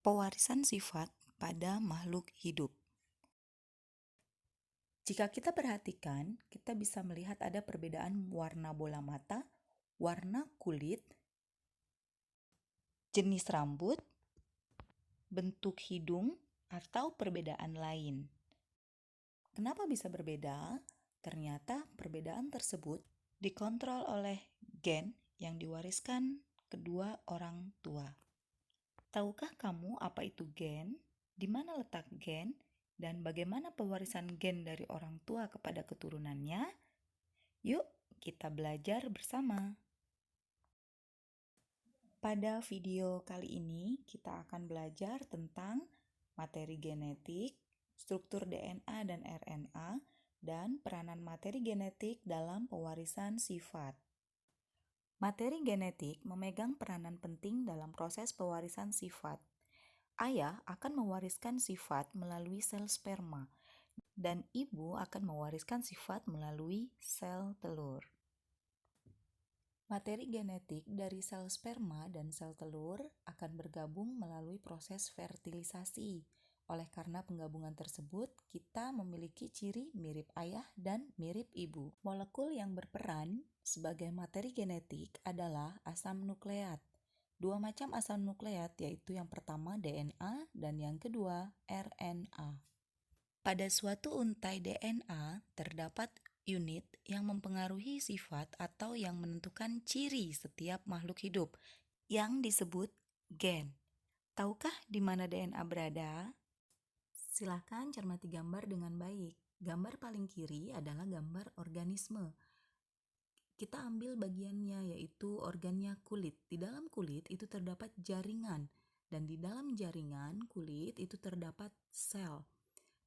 Pewarisan sifat pada makhluk hidup. Jika kita perhatikan, kita bisa melihat ada perbedaan warna bola mata, warna kulit, jenis rambut, bentuk hidung, atau perbedaan lain. Kenapa bisa berbeda? Ternyata perbedaan tersebut dikontrol oleh gen yang diwariskan kedua orang tua. Tahukah kamu apa itu gen? Di mana letak gen? Dan bagaimana pewarisan gen dari orang tua kepada keturunannya? Yuk, kita belajar bersama. Pada video kali ini, kita akan belajar tentang materi genetik, struktur DNA dan RNA, dan peranan materi genetik dalam pewarisan sifat. Materi genetik memegang peranan penting dalam proses pewarisan sifat. Ayah akan mewariskan sifat melalui sel sperma, dan ibu akan mewariskan sifat melalui sel telur. Materi genetik dari sel sperma dan sel telur akan bergabung melalui proses fertilisasi. Oleh karena penggabungan tersebut, kita memiliki ciri mirip ayah dan mirip ibu. Molekul yang berperan sebagai materi genetik adalah asam nukleat. Dua macam asam nukleat, yaitu yang pertama DNA dan yang kedua RNA. Pada suatu untai DNA terdapat unit yang mempengaruhi sifat atau yang menentukan ciri setiap makhluk hidup yang disebut gen. Tahukah di mana DNA berada? Silakan cermati gambar dengan baik. Gambar paling kiri adalah gambar organisme. Kita ambil bagiannya, yaitu organnya kulit. Di dalam kulit itu terdapat jaringan, dan di dalam jaringan kulit itu terdapat sel.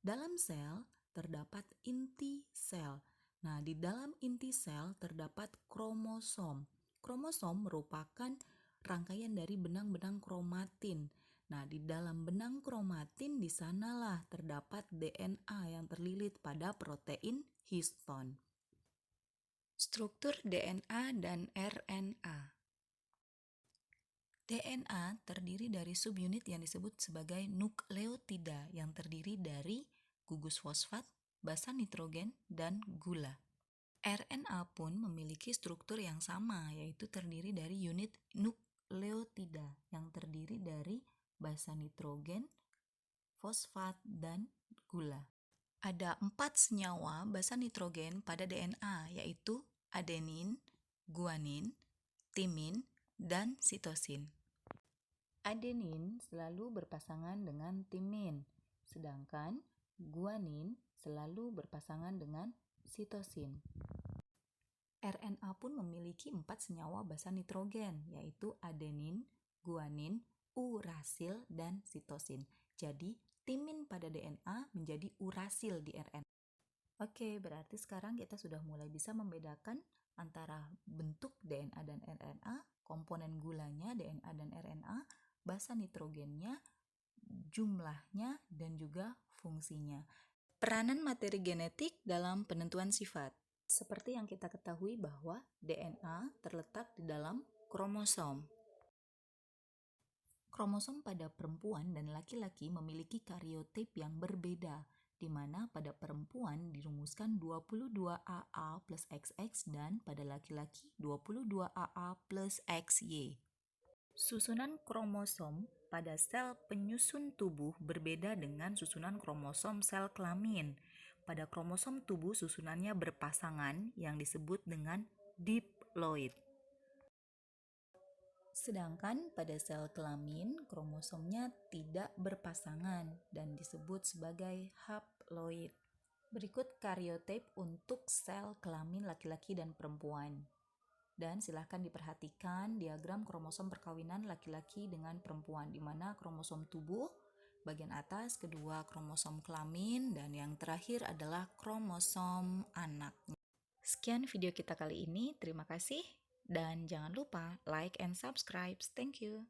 Dalam sel terdapat inti sel. Nah, di dalam inti sel terdapat kromosom. Kromosom merupakan rangkaian dari benang-benang kromatin. Nah, di dalam benang kromatin di sanalah terdapat DNA yang terlilit pada protein histon. Struktur DNA dan RNA. DNA terdiri dari subunit yang disebut sebagai nukleotida yang terdiri dari gugus fosfat, basa nitrogen, dan gula. RNA pun memiliki struktur yang sama, yaitu terdiri dari unit nukleotida yang terdiri dari basa nitrogen, fosfat, dan gula. Ada 4 senyawa basa nitrogen pada DNA, yaitu adenin, guanin, timin, dan sitosin. Adenin selalu berpasangan dengan timin, sedangkan guanin selalu berpasangan dengan sitosin. RNA pun memiliki 4 senyawa basa nitrogen, yaitu adenin, guanin, urasil, dan sitosin. Jadi, timin pada DNA menjadi urasil di RNA. Oke, berarti sekarang kita sudah mulai bisa membedakan antara bentuk DNA dan RNA, komponen gulanya DNA dan RNA, basa nitrogennya, jumlahnya, dan juga fungsinya. Peranan materi genetik dalam penentuan sifat. Seperti yang kita ketahui bahwa DNA terletak di dalam kromosom. Kromosom pada perempuan dan laki-laki memiliki karyotip yang berbeda, di mana pada perempuan dirumuskan 22AA plus XX dan pada laki-laki 22AA plus XY. Susunan kromosom pada sel penyusun tubuh berbeda dengan susunan kromosom sel kelamin. Pada kromosom tubuh susunannya berpasangan yang disebut dengan diploid. Sedangkan pada sel kelamin, kromosomnya tidak berpasangan dan disebut sebagai haploid. Berikut karyotip untuk sel kelamin laki-laki dan perempuan. Dan silahkan diperhatikan diagram kromosom perkawinan laki-laki dengan perempuan, di mana kromosom tubuh bagian atas, kedua kromosom kelamin, dan yang terakhir adalah kromosom anak. Sekian video kita kali ini, terima kasih. Dan jangan lupa like and subscribe. Thank you.